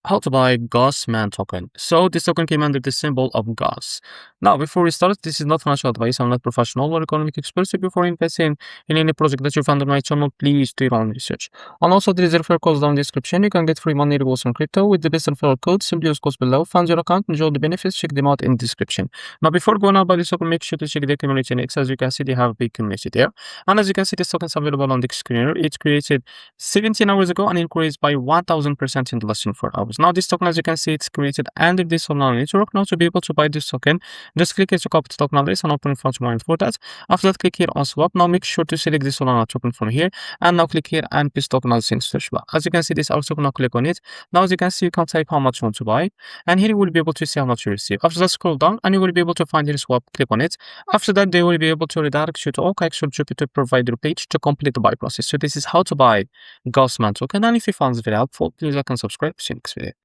How to buy Gooseman token. So this token came under the symbol of GOOSE. Now, before we start, this is not financial advice. I'm not professional or economic expert. So before investing in any project that you find on my channel, please do your own research. And also, there is a referral code down in the description. You can get free money rewards on crypto with the best referral code. Simply use codes below. Find your account, enjoy the benefits. Check them out in the description. Now, before going out by this token, make sure to check the community next. As you can see, they have a big community there. And as you can see, this token is available on the screen. It's created 17 hours ago and increased by 1000% in the last 24 hours. Now, this token, as you can see, it's created under this Solana network. Now, to be able to buy this token, just click here to copy the token address and open funds more for that. After that, click here on swap. Now, make sure to select the Solana token from here, and now click here and paste token as in search bar. As you can see, this our token. Now click on it. Now, as you can see, you can type how much you want to buy, and here you will be able to see how much you receive. After that, scroll down, and you will be able to find here swap. Click on it. After that, they will be able to redirect you to OKX or Jupiter provider page to complete the buy process. So this is how to buy Gooseman token. And if you found this very helpful, please like and subscribe. See you next video.